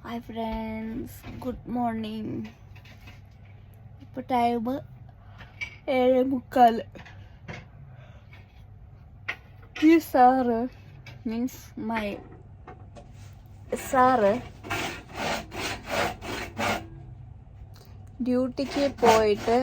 Hi friends, good morning. ഇപ്പോൾ time 7:45. ഈ sir means my sir ഡ്യൂട്ടിക്ക് പോയിട്ട്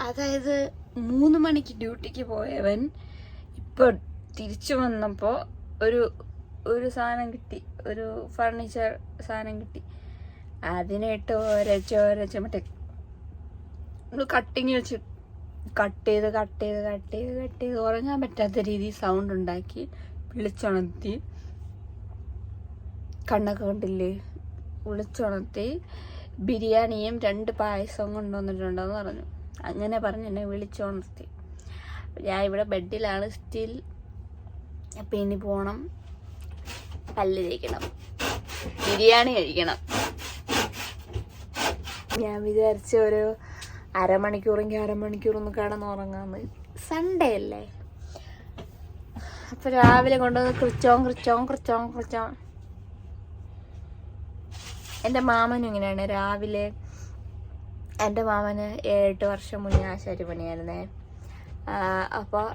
അതായത് 3 മണിക്ക് ഡ്യൂട്ടിക്ക് പോയവൻ ഇപ്പോൾ തിരിച്ചു വന്നപ്പോൾ ഒരു സാധനം കിട്ടി, ഒരു ഫർണിച്ചർ സാധനം കിട്ടി. അതിനിട്ട് ഒരച്ച് മറ്റേ കട്ടിങ് വെച്ച് കട്ട് ചെയ്ത് ഉറങ്ങാൻ പറ്റാത്ത രീതിയിൽ സൗണ്ട് ഉണ്ടാക്കി വിളിച്ചുണർത്തി. കണ്ണൊക്കെ കണ്ടില്ലേ, വിളിച്ചുണർത്തി ബിരിയാണിയും 2 പായസവും കൊണ്ടുവന്നിട്ടുണ്ടെന്ന് പറഞ്ഞു. അങ്ങനെ പറഞ്ഞ് എന്നെ വിളിച്ചുണർത്തി. ഞാൻ ഇവിടെ ബെഡിലാണ് സ്റ്റിൽ. അപ്പം ഇനി പോകണം, പല്ല് തേക്കണം, ബിരിയാണി കഴിക്കണം. ഞാൻ വിചാരിച്ച ഒരു അരമണിക്കൂറൊന്ന് കിടന്നുറങ്ങാന്ന്. സൺഡേ അല്ലേ, അപ്പം രാവിലെ കൊണ്ടുവന്ന് കൃച്ചോം. എൻ്റെ മാമനും ഇങ്ങനെയാണ്. രാവിലെ എൻ്റെ മാമന് 7-8 വർഷം മുന്നേ ആശാരി പണിയായിരുന്നേ. അപ്പോൾ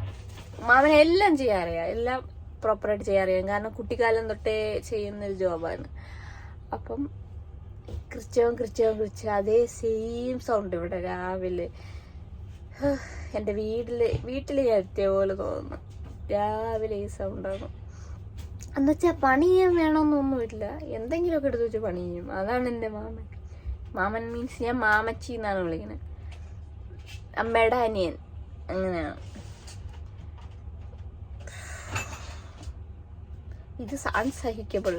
മാമന് എല്ലാം ചെയ്യാറിയാം, എല്ലാം പ്രോപ്പറായിട്ട് ചെയ്യാറിയാം. കാരണം കുട്ടിക്കാലം തൊട്ടേ ചെയ്യുന്നൊരു ജോബാണ്. അപ്പം കൃച്ചവും അതേ സെയിം സൗണ്ട് ഇവിടെ രാവിലെ. എൻ്റെ വീട്ടിൽ ഞാൻ എത്തിയ പോലെ തോന്നുന്നു. രാവിലെ ഈ സൗണ്ടാണ്. എന്നുവെച്ചാൽ പണി ചെയ്യാൻ വേണമെന്നൊന്നുമില്ല, എന്തെങ്കിലുമൊക്കെ എടുത്ത് വെച്ച് പണി ചെയ്യും. അതാണ് എൻ്റെ മാമൻ മീൻസ് ഞാൻ മാമച്ചി എന്നാണ് വിളിക്കുന്നത്, അമ്മയുടെ അനിയൻ, അങ്ങനെയാണ്. ഇത് അൺസഹിക്കബിൾ.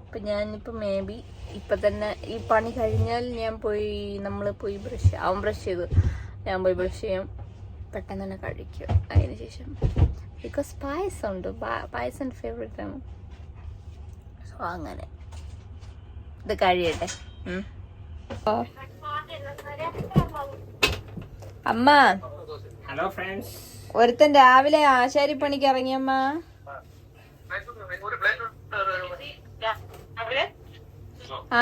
അപ്പം ഞാനിപ്പോൾ മേ ബി ഇപ്പം തന്നെ ഈ പണി കഴിഞ്ഞാൽ നമ്മൾ പോയി അവൻ ബ്രഷ് ചെയ്ത് ഞാൻ പോയി ബ്രഷ് ചെയ്യും, പെട്ടെന്ന് തന്നെ കഴിക്കും. അതിന് ശേഷം ബിക്കോസ് പായസം ഉണ്ട്, പായസം എൻ്റെ ഫേവറേറ്റ് ആണ്. സോ അങ്ങനെ ഇത് കഴിയട്ടെ. അമ്മ, ഹലോ ഫ്രണ്ട്സ്. ഒരുത്തൻ രാവിലെ ആശാരി പണിക്ക് ഇറങ്ങിയമ്മ.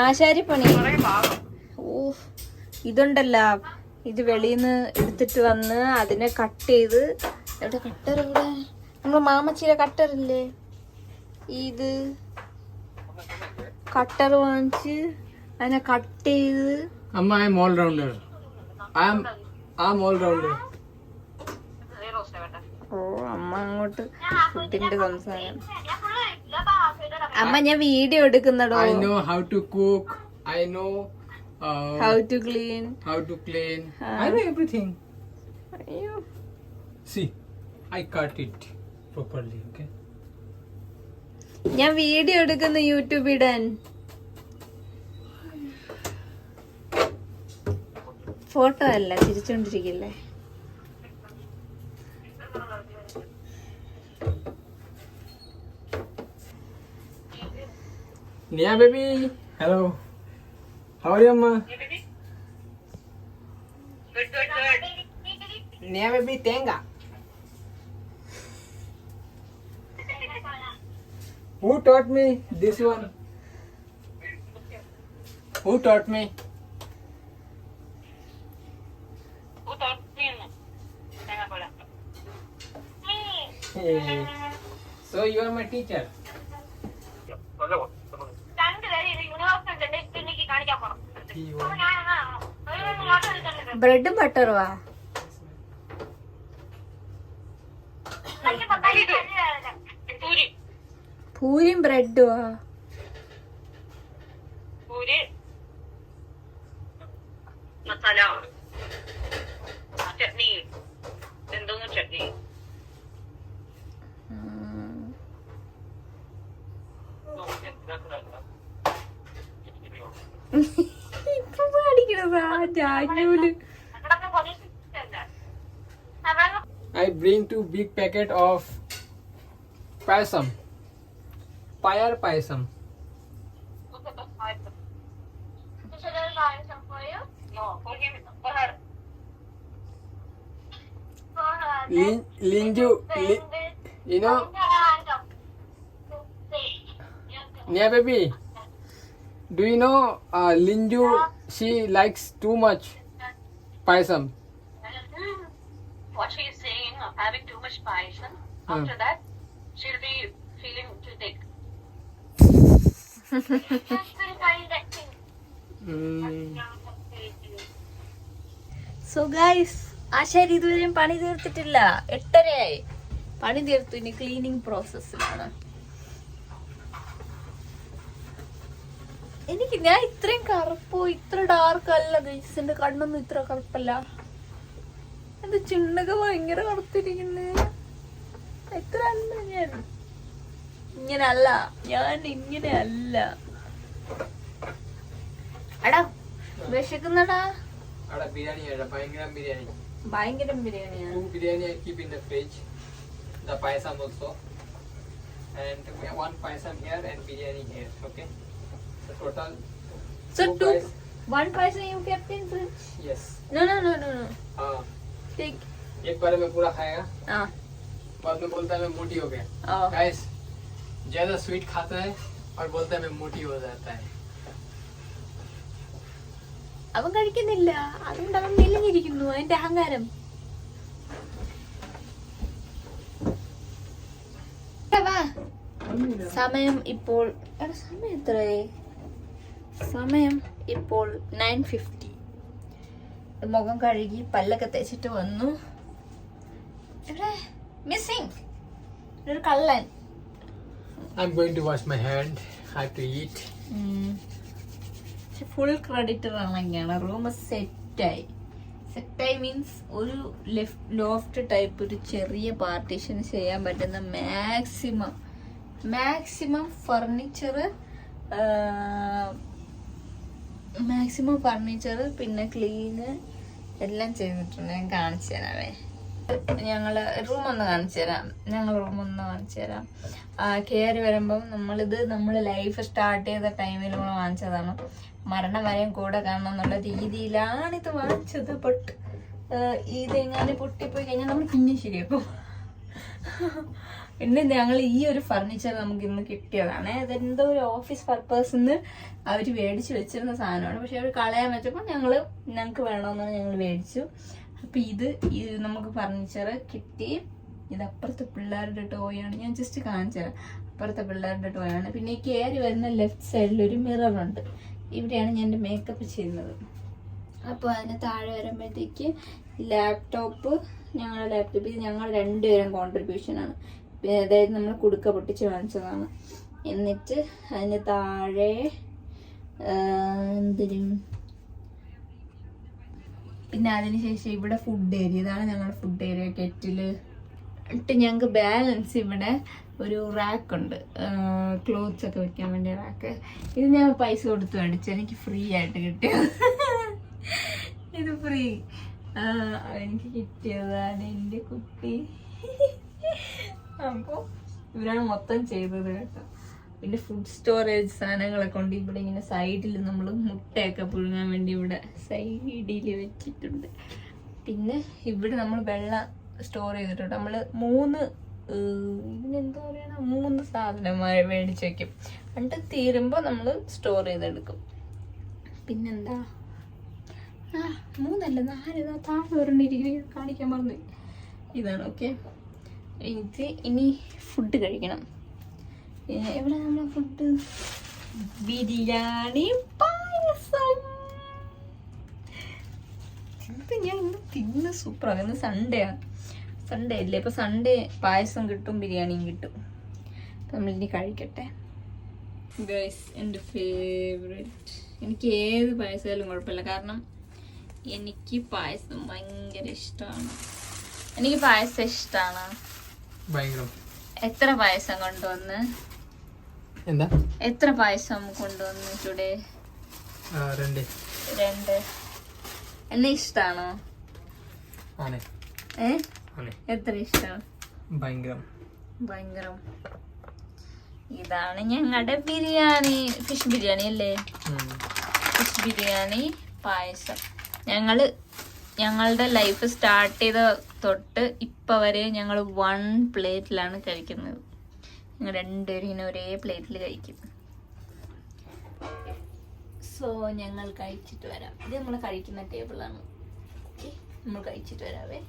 ആശാരി പണി. ഇതുണ്ടല്ല, ഇത് വെളിയിന്ന് എടുത്തിട്ട് വന്ന് അതിനെ കട്ട് ചെയ്ത്. എവിടെ കട്ടർ? ഇവിടെ നമ്മളെ മാമച്ചിയുടെ കട്ടർ ഇല്ലേ, ഇത് കട്ടർ വാങ്ങിച്ച് അതിനെ കട്ട് ചെയ്ത്. അമ്മ, I M all rounder. I'm all rounder. ഓ, അമ്മ അങ്ങോട്ട് ഫുഡിന്റെ സംസാരം. അമ്മ, ഞാൻ video എടുക്കുന്നടോ. I know how to cook. I know how to clean. I know everything. അയ്യോ, See, I cut it properly, okay? ഞാൻ വീഡിയോ എടുക്കുന്ന യൂട്യൂബ് ഇടാൻ. ഫോട്ടോ അല്ല, ചിരിച്ചോണ്ടിരിക്കില്ലേ. Nia baby, hello. How are you, Amma? Good. Nia baby, tenga. Who taught me this one? Who taught me? So you are my teacher. ബ്രെഡും ബട്ടറുവാ. പൂരിയും ബ്രെഡുവാ. ചട്നി എന്തോന്ന് ചട്നി ഇപ്പൊ പഠിക്കണതാ ജാജൂല്. I bring 2 big packet of Payasam. Payar payasam. No, for him, for her. Linju, you know, Nia baby. Do you know Linju? She likes too much payasam. What she is saying of having too much passion, after that, she'll be feeling too thick. So guys ആശാരി ഇതുവരെയും പണി തീർത്തിട്ടില്ല. 8:30 പണി തീർത്തു. ഇനി cleaning പ്രോസസ്സിലാണ്. ഞാൻ ഇത്രയും കറുപ്പോ ഇത്ര dark അല്ല ഗൈസ്. എന്റെ കണ്ണൊന്നും ഇത്ര കറുപ്പല്ല. എന്റെ ചുണ്ടൊക്കെ ഭയങ്കര കറുത്തിരിക്കുന്നേ. ഇത്ര അല്ല ഞാൻ. ഇങ്ങനല്ല ഞാൻ. ഇങ്ങനെ അല്ല. എടാ വിശക്കുന്നടാ. ഭയങ്കരം ബിരിയാണിയാണ്. 2 biryani I keep in the fridge. The payasam also. And we have 1 payasam here and biryani here. Okay. The total. So 2 payas- 1 paisa you kept in fridge? Yes. No. हाँ. Take. एक बार में पूरा खाएगा. हाँ. बाद में बोलता है मैं मोटी हो गया. Oh. Guys, ज्यादा स्वीट खाता है और बोलता है मैं मोटी हो जाता है. അവൻ കഴിക്കുന്നില്ല. അതുകൊണ്ട് അവൻ മെലിഞ്ഞിരിക്കുന്നു. അതിന്റെ അഹങ്കാരം. സമയം ഇപ്പോൾ സമയം എത്രയായി? സമയം ഇപ്പോൾ 9:50. മുഖം കഴുകി പല്ലൊക്കെ തേച്ചിട്ട് വന്നു. ഇവിടെ മിസ്സിംഗ് ഒരു കള്ളൻ. I'm going to wash my hand. I have to eat. Full credit ആണെങ്കിലാണ് റൂം സെറ്റായി. മീൻസ് ഒരു ലോഫ്റ്റ് ടൈപ്പ് ഒരു ചെറിയ പാർട്ടീഷൻ ചെയ്യാൻ പറ്റുന്ന മാക്സിമം ഫർണിച്ചർ പിന്നെ ക്ലീന് എല്ലാം ചെയ്തിട്ടുണ്ട്. ഞാൻ കാണിച്ചു തരാവേ. ഞങ്ങൾ റൂമൊന്ന് കാണിച്ചു തരാം. കയറി വരുമ്പം നമ്മൾ ലൈഫ് സ്റ്റാർട്ട് ചെയ്ത ടൈമിൽ നമ്മൾ വാങ്ങിച്ചതാണ്. മരണം വരെയും കൂടെ കാണണം എന്നുള്ള രീതിയിലാണ് ഇത് വാങ്ങിച്ചത്. ബട്ട് ഇതെങ്ങനെ പൊട്ടിപ്പോയി കഴിഞ്ഞാൽ നമ്മൾ പിന്നെ ശരിയാക്കും. പിന്നെ ഞങ്ങൾ ഈ ഒരു ഫർണിച്ചർ നമുക്ക് ഇന്ന് കിട്ടിയതാണ്. അതെന്തോ ഒരു ഓഫീസ് പർപ്പസിന് അവർ മേടിച്ച് വെച്ചിരുന്ന സാധനമാണ്. പക്ഷെ അവർ കളയാൻ വെച്ചപ്പോൾ ഞങ്ങൾക്ക് വേണമെന്നാണ് ഞങ്ങൾ മേടിച്ചു. അപ്പം ഇത് നമുക്ക് ഫർണിച്ചർ കിട്ടി. ഇത് അപ്പുറത്തെ പിള്ളേരുടെ ടോയാണ്. ഞാൻ ജസ്റ്റ് കാണിച്ചു തരാം. അപ്പുറത്തെ പിള്ളേരുടെ ടോയാണ്. പിന്നെ ഈ കയറി വരുന്ന ലെഫ്റ്റ് സൈഡിൽ ഒരു മിററുണ്ട്. ഇവിടെയാണ് ഞാൻ എൻ്റെ മേക്കപ്പ് ചെയ്യുന്നത്. അപ്പോൾ അതിന് താഴെ വരുമ്പോഴത്തേക്ക് ലാപ്ടോപ്പ്, ഞങ്ങളുടെ ലാപ്ടോപ്പ് ഇത് ഞങ്ങൾ 2 പേരും കോൺട്രിബ്യൂഷനാണ്. അതായത് നമ്മൾ കുടുക്ക പൊട്ടിച്ച് വാങ്ങിച്ചതാണ്. എന്നിട്ട് അതിന് താഴെ പിന്നെ അതിനുശേഷം ഇവിടെ ഫുഡ് ഏരിയ. ഇതാണ് ഞങ്ങളുടെ ഫുഡ് ഏരിയ. കെറ്റില് എന്നിട്ട് ഞങ്ങൾക്ക് ബാലൻസ് ഇവിടെ ഒരു റാക്കുണ്ട്, ക്ലോത്ത്സ് ഒക്കെ വെക്കാൻ വേണ്ടി റാക്ക്. ഇത് ഞാൻ പൈസ കൊടുത്ത് മേടിച്ചു. എനിക്ക് ഫ്രീ ആയിട്ട് കിട്ടിയത്. ഇത് ഫ്രീ എനിക്ക് കിട്ടിയതാണ് എൻ്റെ കുട്ടി. അപ്പോൾ ഇവരാണ് മൊത്തം ചെയ്തത് കേട്ടോ. പിന്നെ ഫുഡ് സ്റ്റോറേജ് സാധനങ്ങളൊക്കെ ഉണ്ട്. ഇവിടെ ഇങ്ങനെ സൈഡിൽ നമ്മൾ മുട്ടയൊക്കെ പുഴുങ്ങാൻ വേണ്ടി ഇവിടെ സൈഡിൽ വെച്ചിട്ടുണ്ട്. പിന്നെ ഇവിടെ നമ്മൾ വെള്ളം സ്റ്റോർ ചെയ്തിട്ടുണ്ട്. നമ്മൾ 3 സാധനം മേടിച്ച് വെക്കും. എന്നിട്ട് തീരുമ്പോൾ നമ്മൾ സ്റ്റോർ ചെയ്തെടുക്കും. പിന്നെന്താ 3 അല്ല 4 താഴെ വരണ്ടിരിക്കുന്ന കാണിക്കാൻ പറഞ്ഞു. ഇതാണ്. ഓക്കെ, ഇനി ഫുഡ് കഴിക്കണം. എവിടെ നമ്മളെ ഫുഡ്? ബിരിയാണി പായസം. ഞാൻ ഇന്ന് തിന്ന് സൂപ്പറാണ്. ഇന്ന് സൺഡേ അല്ലേ? ഇപ്പൊ സൺഡേ പായസം കിട്ടും, ബിരിയാണിയും കിട്ടും. നമ്മളിനി കഴിക്കട്ടെ ഗൈസ്. എൻ്റെ ഫേവറേറ്റ്. എനിക്ക് ഏത് പായസമായാലും കുഴപ്പമില്ല. കാരണം എനിക്ക് പായസം ഭയങ്കര ഇഷ്ടമാണ്. എത്ര പായസം കൊണ്ടുവന്ന്? എന്താ എത്ര പായസം കൊണ്ടുവന്ന് ടുഡേ? 2. എന്നെ ഇഷ്ടാണോ? എത്ര ഇഷ്ടം? ഭയങ്കര. ഇതാണ് ഞങ്ങളുടെ ബിരിയാണി, ഫിഷ് ബിരിയാണി അല്ലേ? ഫിഷ് ബിരിയാണി, പായസം. ഞങ്ങളുടെ ലൈഫ് സ്റ്റാർട്ട് ചെയ്ത തൊട്ട് ഇപ്പൊ വരെ ഞങ്ങൾ 1 പ്ലേറ്റിലാണ് കഴിക്കുന്നത്. ഞങ്ങൾ രണ്ടുപേരും ഇങ്ങനെ ഒരേ പ്ലേറ്റിൽ കഴിക്കും. സോ ഞങ്ങൾ കഴിച്ചിട്ട് വരാം. ഇത് നമ്മൾ കഴിക്കുന്ന ടേബിളാണ്. ഓക്കെ, നമ്മൾ കഴിച്ചിട്ട് വരാവേ.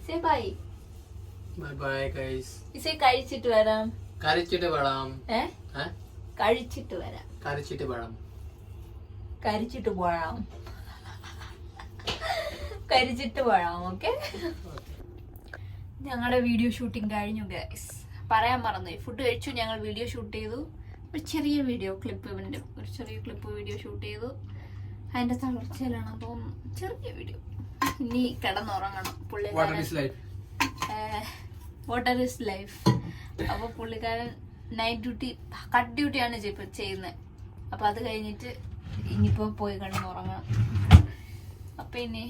Say bye. Bye bye guys. ഇസേ കഴിച്ചിട്ട് വരാം. കഴിച്ചിട്ട് വരാം. കഴിച്ചിട്ട് വരാം. കഴിച്ചിട്ട് വരാം. കരിച്ചിട്ട് പോഴാം. കരിച്ചിട്ട് പോഴാം. ഓക്കെ, ഞങ്ങളുടെ വീഡിയോ ഷൂട്ടിംഗ് കഴിഞ്ഞു ഗൈസ്. പറയാൻ മറന്നു, ഫുഡ് കഴിച്ചു, ഞങ്ങൾ വീഡിയോ ഷൂട്ട് ചെയ്തു. ഒരു ചെറിയ വീഡിയോ ക്ലിപ്പ്, ഒരു ചെറിയ ക്ലിപ്പ് വീഡിയോ ഷൂട്ട് ചെയ്തു. അതിന്റെ തളർച്ചയിലാണ്, അപ്പം ചെറിയ വീഡിയോ. ഇനി കിടന്നുറങ്ങണം. Water is life. അപ്പൊ പുള്ളിക്കാരൻ നൈറ്റ് ഡ്യൂട്ടി, കട്ട് ഡ്യൂട്ടിയാണ് ചെയ്യുന്നത്. അപ്പൊ അത് കഴിഞ്ഞിട്ട് ഇനിയിപ്പോ പോയി കിടന്നുറങ്ങണം. അപ്പൊ ഇനി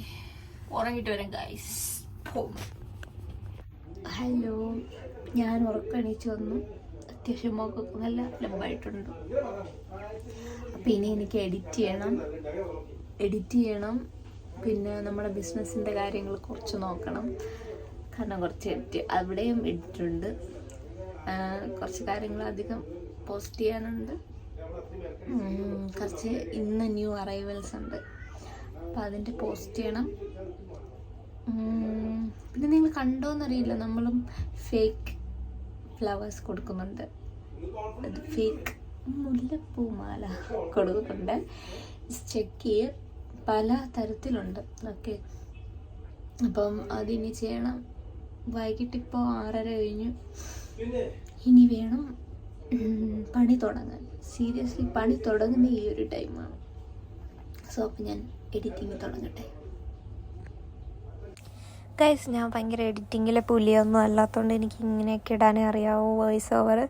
ഉറങ്ങിട്ട് വരാം ഗൈസ്. ഹലോ, ഞാൻ ഉറക്കണിച്ച് വന്നു. അത്യാവശ്യം മുഖമൊക്കെ നല്ല ലംബായിട്ടുണ്ട്. അപ്പം ഇനി എനിക്ക് എഡിറ്റ് ചെയ്യണം. പിന്നെ നമ്മുടെ ബിസിനസ്സിൻ്റെ കാര്യങ്ങൾ കുറച്ച് നോക്കണം. കാരണം കുറച്ച് എഡിറ്റ്, അവിടെയും എഡിറ്റുണ്ട്. കുറച്ച് കാര്യങ്ങൾ അധികം പോസ്റ്റ് ചെയ്യാനുണ്ട്. കുറച്ച് ഇന്ന് ന്യൂ അറൈവൽസ് ഉണ്ട്, അപ്പം അതിൻ്റെ പോസ്റ്റ് ചെയ്യണം. പിന്നെ നിങ്ങൾ കണ്ടോന്നറിയില്ല, നമ്മളും ഫേക്ക് ഫ്ലവേഴ്സ് കൊടുക്കുന്നുണ്ട്. അത് ഫേക്ക് മുല്ലപ്പൂമാല കൊടുക്കുന്നുണ്ട്. ചെക്ക് ചെയ്ത് പല തരത്തിലുണ്ട്. ഓക്കെ, അപ്പം അതിനി ചെയ്യണം. വൈകിട്ടിപ്പോൾ 6:30 കഴിഞ്ഞു. ഇനി വേണം പണി തുടങ്ങാൻ. സീരിയസ്ലി പണി തുടങ്ങുന്ന ഈ ഒരു ടൈമാണ്. സോ അപ്പം ഞാൻ എഡിറ്റിങ് തുടങ്ങട്ടെ. ഗൈസ്, ഞാൻ ഭയങ്കര എഡിറ്റിങ്ങിലെ പുലിയൊന്നും അല്ലാത്തതുകൊണ്ട് എനിക്ക് ഇങ്ങനെയൊക്കെ ഇടാനേ അറിയാവൂ, വോയിസ് ഓവർ.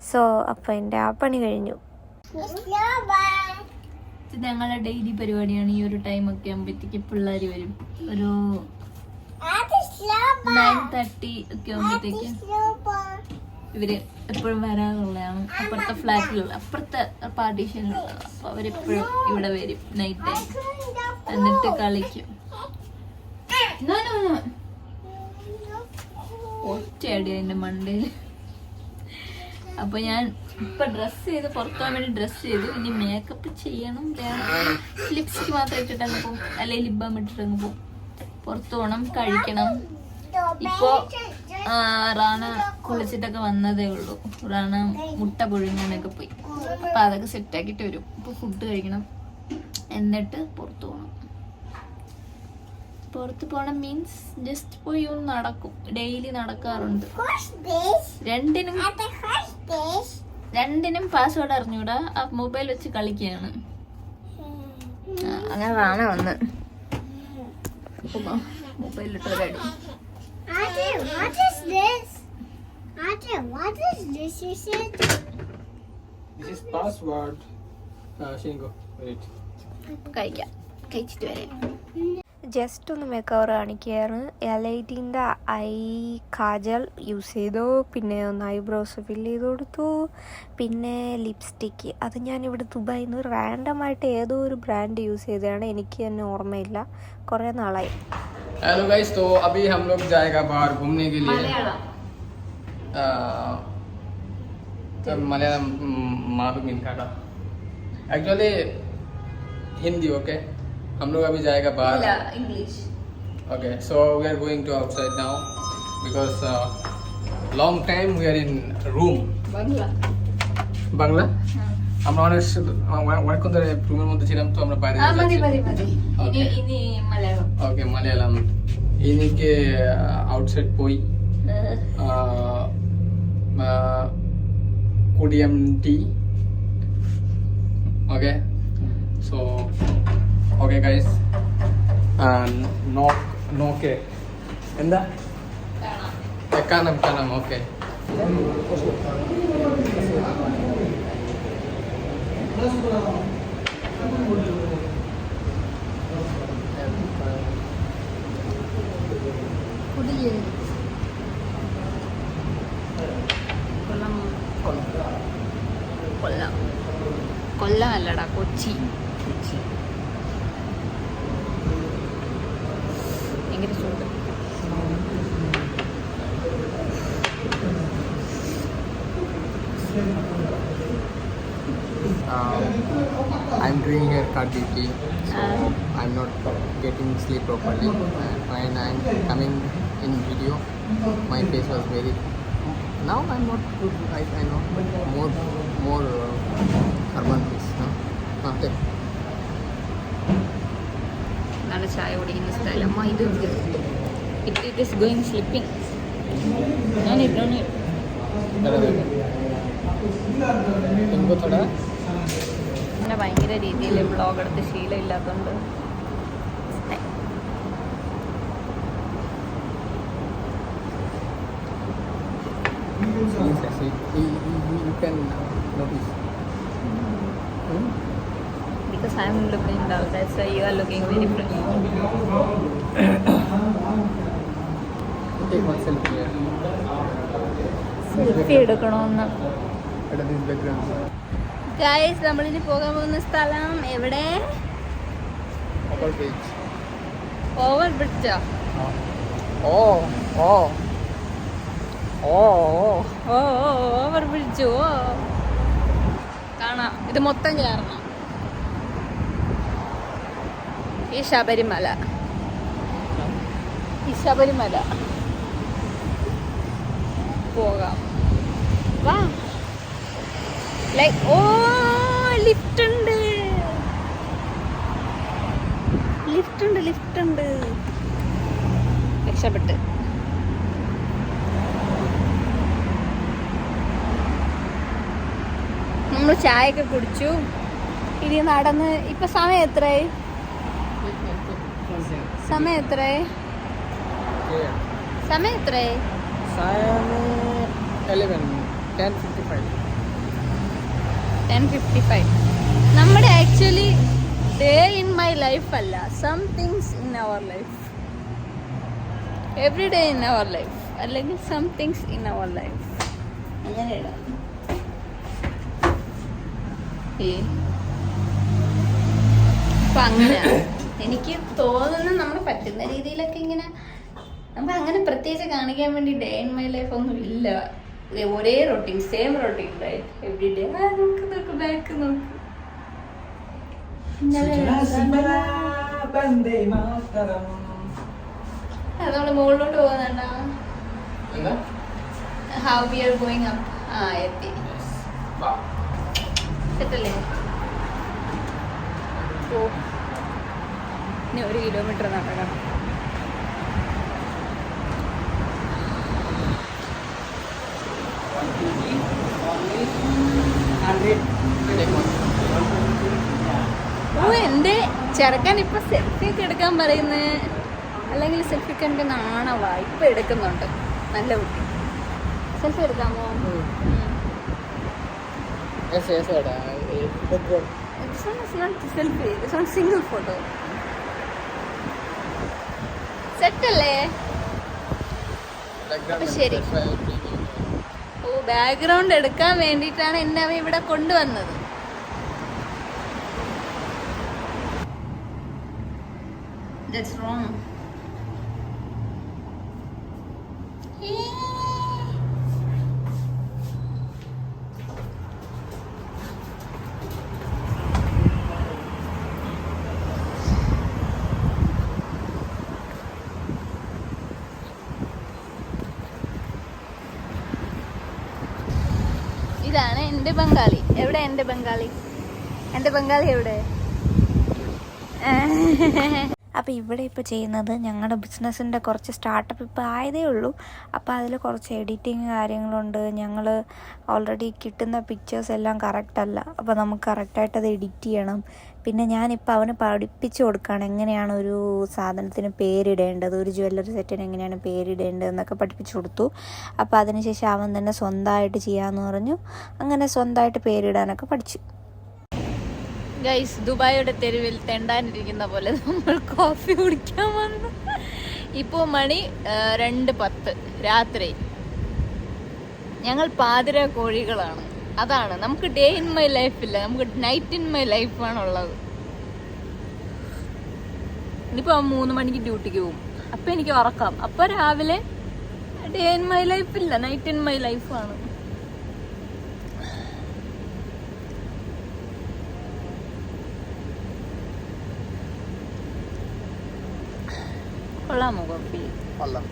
സോ അപ്പം എൻ്റെ ആ പണി കഴിഞ്ഞു. ഇത് ഞങ്ങളുടെ ഡെയിലി പരിപാടിയാണ്. ഈ ഒരു ടൈമൊക്കെ ആകുമ്പോഴത്തേക്ക് പിള്ളേർ വരും. ഒരു 9:30 ഒക്കെ ആകുമ്പോഴത്തേക്ക് ഇവര് എപ്പോഴും വരാറുള്ളതാണ്. അപ്പുറത്തെ ഫ്ലാറ്റിലുള്ള, അപ്പുറത്തെ പാർട്ടീഷനിലുള്ള. അപ്പോൾ അവരെപ്പോഴും ഇവിടെ വരും നൈറ്റ് ടൈം. എന്നിട്ട് കളിക്കും. ഒറ്റയടി അതിന്റെ മണ്ടയിൽ. അപ്പൊ ഞാൻ ഇപ്പൊ ഡ്രസ് ചെയ്ത് പുറത്തു പോകാൻ വേണ്ടി ഡ്രസ് ചെയ്തു. ഇനി മേക്കപ്പ് ചെയ്യണം. ലിപ്സ്റ്റിക് മാത്രം ഇട്ടിട്ടങ്ങ് പോകും, അല്ലെങ്കിൽ ലിപ് ബാം ഇട്ടിട്ടങ്ങ് പോകും. പുറത്തു പോകണം, കഴിക്കണം. ഇപ്പോ റാണ കുളിച്ചിട്ടൊക്കെ വന്നതേ ഉള്ളൂ. റാണ മുട്ട പുഴുങ്ങാനൊക്കെ പോയി. അപ്പൊ അതൊക്കെ സെറ്റാക്കിട്ട് വരും. ഇപ്പൊ ഫുഡ് കഴിക്കണം, എന്നിട്ട് പുറത്തു പോകണം. പുറത്ത് പോകണം മീൻസ് ജസ്റ്റ് പോയി ഒന്ന് നടക്കും. ഡെയിലി നടക്കാറുണ്ട്. രണ്ടിനും പാസ്വേഡ് അറിഞ്ഞൂടാ. ആ മൊബൈൽ വെച്ച് കളിക്കുകയാണ്. അങ്ങനെ വേണം വന്ന് മൊബൈലിട്ട് ഒരടി. കഴിക്കാം, കഴിച്ചിട്ട് വരാം. ജസ്റ്റ് ഒന്ന് മേക്ക് ഓവർ കാണിക്കുകയാണ്. എലൈറ്റിൻ്റെ ഐ കാജൽ യൂസ് ചെയ്തു. പിന്നെ ഒന്ന് ഐബ്രോസ് ഫില്ല് ചെയ്ത് കൊടുത്തു. പിന്നെ ലിപ്സ്റ്റിക്ക്, അത് ഞാനിവിടെ ദുബായിൽ നിന്ന് റാൻഡമായിട്ട് ഏതോ ഒരു ബ്രാൻഡ് യൂസ് ചെയ്തതാണ്. എനിക്ക് തന്നെ ഓർമ്മയില്ല, കുറേ നാളായി. हेलो गाइस, तो अभी हम लोग जाएगा बाहर घूमने के लिए. मलयालम मालूम इनका का एक्चुअली हिंदी. ओके, हम लोग अभी जाएगा बाहर. English. Okay, so we are going to outside now because long time we are in room. Bangla আমরা অনেক ধরে রুমের মধ্যে ছিলাম, তো আমরা বাইরে ওকে মালায়ালাম ইনিকে আউটসাইড പോയി കുടിയം tea. Okay, so okay guys, നോക്കെ എന്താ കാണാം. ഓക്കെ, കൊല്ലം. കൊല്ലം അല്ലടാ, കൊച്ചി. ഭയങ്കര ചൂട്. I'm doing haircut duty, so I'm not getting sleep properly. When I'm coming in video, my face was very. Now I'm not good. I know, but more urban face. No, okay. നല്ല ചായ കുടിക്കുന്ന style. അമ്മ ഇത് it is going slipping. ഞാൻ ഇട്ടോണി इनको थोड़ा പിന്നെ ഭയങ്കര രീതിയിൽ വ്ളോഗ് എടുത്ത് ശീലമില്ലാത്തതുകൊണ്ട് you can notice. because I am looking dull, that's why you are looking very fresh. Take one selfie here. Selfie എടുക്കണമെന്ന്. At this background. ഗൈസ്, നമ്മളിനി പോകാൻ പോകുന്ന സ്ഥലം എവിടെ? Over bridge. ഓവർ ബ്രിഡ്ജോ? Oh. ഓ ഓവർ ബ്രിഡ്ജോ കാണാം. ഇത് മൊത്തം കയറണം. ഈ ശബരിമല പോകാം. വാ. ലൈക്ക് ലിഫ്റ്റ് ഉണ്ട്. രക്ഷപ്പെട്ട്. നമ്മൾ ചായയൊക്കെ കുടിച്ചു. ഇനി നടന്ന് ഇപ്പൊ സമയം എത്രയായി? 10:55. നമ്മുടെ actually day in my life അല്ല, some things in our life. Every day in our life, അല്ലെങ്കിൽ some things in our life. അങ്ങനെയാണ്. അപ്പൊ അങ്ങനെയാണ് എനിക്ക് തോന്നുന്നത്. നമ്മൾ പറ്റുന്ന രീതിയിലൊക്കെ ഇങ്ങനെ നമ്മൾ അങ്ങനെ പ്രത്യേകിച്ച് കാണിക്കാൻ വേണ്ടി ഡേ ഇൻ മൈ ലൈഫ് ഒന്നും ഇല്ല. ഒരേ routine, same routine every day. നോക്ക് ബാക്ക് നോക്ക്. നമ്മള് മുകളിലോട്ട് പോകുന്നുണ്ടോ? How we are going up. എത്തി. എത്തല്ലേ? ഇനി 1 കിലോമീറ്റർ നടക്കണം. എന്റെ ചെറുക്കൻ ഇപ്പൊ സെൽഫി ഒക്കെ എടുക്കാൻ പറയുന്നേ, അല്ലെങ്കിൽ സെൽഫി ഒക്കെ എനിക്ക് നാണവാ. ഇപ്പൊ എടുക്കുന്നുണ്ട്. നല്ല കുട്ടി. സെൽഫി എടുക്കാമോ? സെൽഫി, സിംഗിൾ ഫോട്ടോ സെറ്റ് അല്ലേ? ശരി. ബാക്ക്ഗ്രൗണ്ട് എടുക്കാൻ വേണ്ടിയിട്ടാണ് എന്നെ അവ ഇവിടെ കൊണ്ടുവന്നത്. That's wrong. ഇതാണ് എൻ്റെ ബംഗാളി. എവിടെ എൻ്റെ ബംഗാളി? എവിടെ? അപ്പോൾ ഇവിടെ ഇപ്പോൾ ചെയ്യുന്നത് ഞങ്ങളുടെ ബിസിനസ്സിൻ്റെ കുറച്ച് സ്റ്റാർട്ടപ്പ് ഇപ്പോൾ ആയതേ ഉള്ളൂ. അപ്പോൾ അതിൽ കുറച്ച് എഡിറ്റിങ് കാര്യങ്ങളുണ്ട്. ഞങ്ങൾ ഓൾറെഡി കിട്ടുന്ന പിക്ചേഴ്സ് എല്ലാം കറക്റ്റല്ല. അപ്പോൾ നമുക്ക് കറക്റ്റായിട്ട് അത് എഡിറ്റ് ചെയ്യണം. പിന്നെ ഞാനിപ്പോൾ അവന് പഠിപ്പിച്ചു കൊടുക്കുകയാണ് എങ്ങനെയാണ് ഒരു സാധനത്തിന് പേരിടേണ്ടത്, ഒരു ജ്വല്ലറി സെറ്റിന് എങ്ങനെയാണ് പേരിടേണ്ടത് എന്നൊക്കെ പഠിപ്പിച്ചു കൊടുത്തു. അപ്പോൾ അതിനുശേഷം അവൻ തന്നെ സ്വന്തമായിട്ട് ചെയ്യാമെന്ന് പറഞ്ഞു. അങ്ങനെ സ്വന്തമായിട്ട് പേരിടാനൊക്കെ പഠിച്ചു. ഗൈസ്, ദുബായിയുടെ തെരുവിൽ തെണ്ടാനിരിക്കുന്ന പോലെ നമ്മൾ കോഫി കുടിക്കാൻ വന്നു. ഇപ്പോൾ മണി 2:10 രാത്രി. ഞങ്ങൾ പാതിര കോഴികളാണ്. അതാണ് നമുക്ക് ഡേ ഇൻ മൈ ലൈഫ് ഇല്ല, നമുക്ക് നൈറ്റ് ഇൻ മൈ ലൈഫാണുള്ളത്. ഇനിയിപ്പോൾ 3 മണിക്ക് ഡ്യൂട്ടിക്ക് പോകും, അപ്പം എനിക്ക് ഉറക്കാം. അപ്പം രാവിലെ ഡേ ഇൻ മൈ ലൈഫ് ഇല്ല, നൈറ്റ് ഇൻ മൈ ലൈഫാണ്. കൊള്ളാമോ കോഫി? കൊള്ളാം.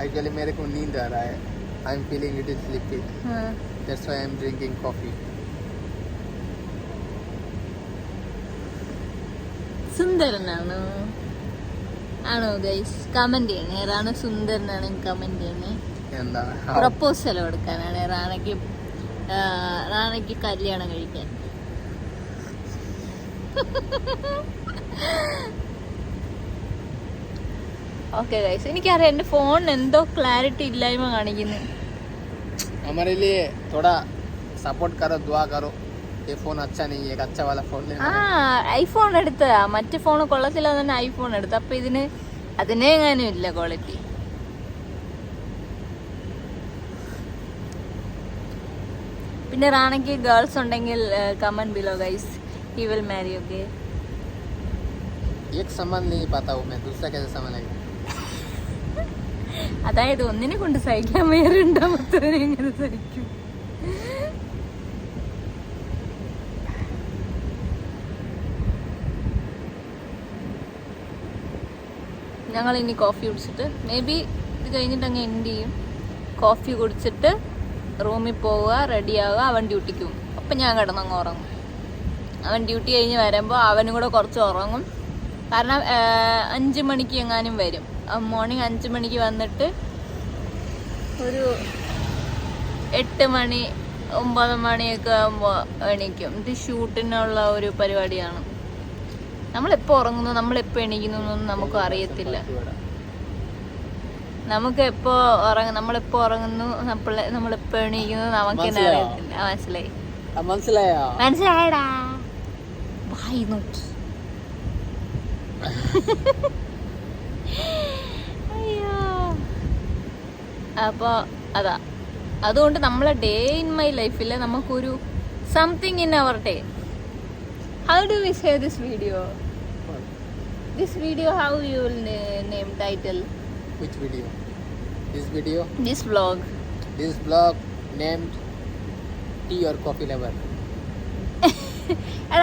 Actually मेरे को नींद आ रहा है. I am feeling it is sleepy. That's why I am drinking coffee. സുന്ദരനാണ് ആണോ ഗൈസ്? കമന്റ് ചെയ്യണേ. റാണ സുന്ദരനാണ് കമന്റ് ചെയ്യണേ. എന്താ പ്രപ്പോസൽ കൊടുക്കാനാണ് റാണയ്ക്ക് കല്യാണം കഴിക്കാൻ. ഓക്കെ ഗൈസ്, എനിക്കറിയാം എൻ്റെ ഫോണിന് എന്തോ ക്ലാരിറ്റി ഇല്ലായ്മ കാണിക്കുന്നു. हमारे लिए थोड़ा सपोर्ट करो, दुआ करो. ये फोन अच्छा नहीं है, एक अच्छा वाला फोन लेना. ഐഫോൺ എടുത്തതാ, മറ്റേ ഫോൺ കൊള്ളത്തില്ല തന്നെ ഐഫോൺ എടുത്ത. അപ്പൊ അതിനെ എങ്ങാനും ഇല്ല ക്വാളിറ്റി. പിന്നെ റാണയ്ക്ക് ഗേൾസ് ഉണ്ടെങ്കിൽ comment below guys, he will Mari. Okay, एक संबंध नहीं पाता हूँ मैं, दूसरा कैसे संभालेगा? അതായത് ഒന്നിനെ കൊണ്ട് സഹിക്കാൻ വേറെ രണ്ടാമത്തവനെ എങ്ങനെ സഹിക്കും? ഞങ്ങൾ ഇനി കോഫി കുടിച്ചിട്ട് മേ ബി ഇത് കഴിഞ്ഞിട്ട് അങ്ങ് എൻഡ് ചെയ്യും. കോഫി കുടിച്ചിട്ട് റൂമിൽ പോവുക, റെഡിയാവുക, അവൻ ഡ്യൂട്ടിക്ക് പോകും. അപ്പം ഞാൻ കിടന്നങ്ങ് ഉറങ്ങും. അവൻ ഡ്യൂട്ടി കഴിഞ്ഞ് വരുമ്പോൾ അവനും കൂടെ കുറച്ച് ഉറങ്ങും. കാരണം 5 മണിക്ക് എങ്ങാനും വരും. മോർണിംഗ് 5 മണിക്ക് വന്നിട്ട് ഒരു 8 മണി 9 മണിയൊക്കെ ആകുമ്പോൾ എണീക്കും. ഇത് ഷൂട്ടിനുള്ള ഒരു പരിപാടിയാണ്. നമ്മളെപ്പോൾ ഉറങ്ങുന്നു, നമ്മളെപ്പോൾ എണീക്കുന്നു എന്നൊന്നും നമുക്കും അറിയത്തില്ല. നമുക്ക് നമ്മളെപ്പോൾ ഉറങ്ങുന്നു, നമ്മളെപ്പോൾ എണീക്കുന്നു നമുക്ക് തന്നെ അറിയത്തില്ല. മനസ്സിലായടാ? വായി നോക്കി. അയ്യോ, അപ്പോൾ അതാ. അതുകൊണ്ട് നമ്മളെ ഡേ ഇൻ മൈ ലൈഫിൽ നമുക്കൊരു something in our day. How do we say this video? This video, how you will name title? Which video? This video? This vlog. This vlog named Tea or Coffee Lover.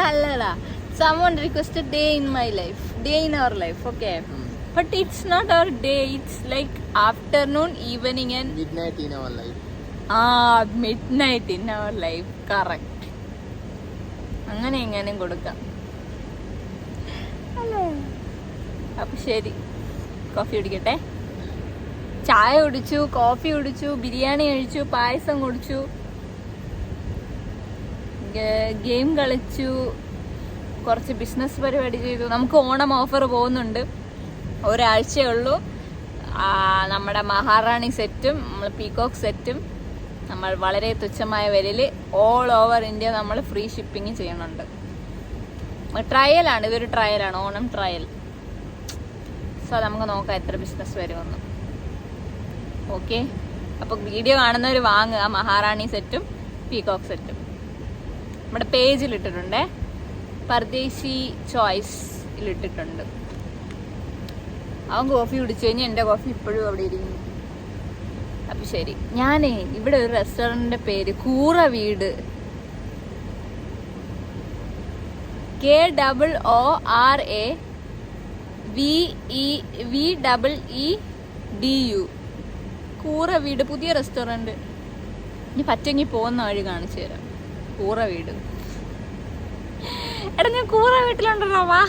Alla. Someone requested day in my life. Day in our life, okay. But it's not our day. It's like afternoon, evening and Midnight in our life. Midnight in our life. Correct. അങ്ങനെ എങ്ങനെയും കൊടുക്കാം അല്ലേ? അപ്പൊ ശരി, coffee കുടിക്കട്ടെ. ചായ കുടിച്ചു, coffee കുടിച്ചു, ബിരിയാണി കഴിച്ചു, പായസം കുടിച്ചു, ഗെയിം കളിച്ചു, കുറച്ച് ബിസിനസ് പരിപാടി ചെയ്തു. നമുക്ക് ഓണം ഓഫർ പോകുന്നുണ്ട്, ഒരാഴ്ചയേ ഉള്ളൂ. നമ്മുടെ മഹാറാണി സെറ്റും നമ്മൾ പീകോക്ക് സെറ്റും നമ്മൾ വളരെ തുച്ഛമായ വിലയിൽ ഓൾ ഓവർ ഇന്ത്യ നമ്മൾ ഫ്രീ ഷിപ്പിംഗ് ചെയ്യുന്നുണ്ട്. ട്രയലാണ്, ഇതൊരു ട്രയലാണ്, ഓണം ട്രയൽ. സോ നമുക്ക് നോക്കാം എത്ര ബിസിനസ് വരുമെന്ന്. ഓക്കെ, അപ്പോൾ വീഡിയോ കാണുന്നവർ വാങ്ങുക മഹാറാണി സെറ്റും പീകോക്ക് സെറ്റും. നമ്മുടെ പേജിലിട്ടിട്ടുണ്ടേ, പർദേശി ചോയ്സിലിട്ടിട്ടുണ്ട്. അവൻ കോഫി കുടിച്ചു കഴിഞ്ഞാൽ എൻ്റെ കോഫി ഇപ്പോഴും അവിടെ ഇരിക്കുന്നു. അപ്പം ശരി, ഞാനേ ഇവിടെ ഒരു റെസ്റ്റോറൻറ്റിൻ്റെ പേര് കൂറ വീട്, KOORAVEEDU, കൂറ വീട്, പുതിയ റെസ്റ്റോറൻറ്റ്. ഇനി പറ്റെങ്കിൽ പോകുന്ന വഴി കാണിച്ചു തരാം. കൂറ വീട്. എടാ ഞാൻ കൂറ വീട്ടിലുണ്ടോ? വാ.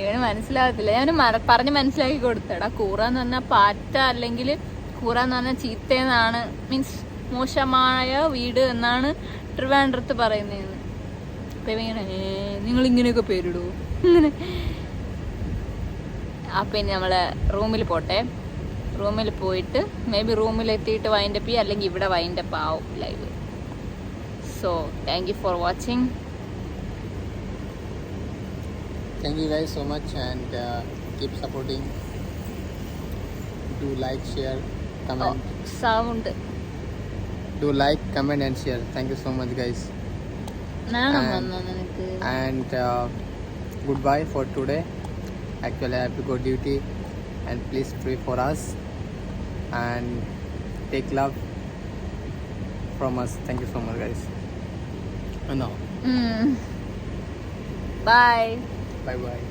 ഇവന് മനസ്സിലാകത്തില്ല, ഞാൻ പറഞ്ഞ് മനസ്സിലാക്കി കൊടുത്തടാ. കൂറ എന്ന് പറഞ്ഞാൽ പാറ്റ, അല്ലെങ്കിൽ കൂറ എന്ന് പറഞ്ഞാൽ ചീത്തയെന്നാണ്, മീൻസ് മോശമായ വീട് എന്നാണ് ട്രിവാൻഡ്രത്ത് പറയുന്നതെന്ന്. അപ്പം ഇങ്ങനെ നിങ്ങൾ ഇങ്ങനെയൊക്കെ പേരിടൂ ഇങ്ങനെ. അപ്പം ഇനി നമ്മൾ റൂമിൽ പോട്ടെ. റൂമിൽ പോയിട്ട് മേ ബി റൂമിലെത്തിയിട്ട് വൈൻഡപ്പ് ചെയ്യുക, അല്ലെങ്കിൽ ഇവിടെ വൈൻഡപ്പ് ആവും live. So thank you for watching. Thank you guys so much, and keep supporting. Do like, share, comment. Sound. Do like, comment and share. Thank you so much guys. നാണം And- വന്നോ നിനക്ക്? And goodbye for today. Actually I have to go duty, and please pray for us and take love from us. Thank you so much guys. No. Bye. Bye bye.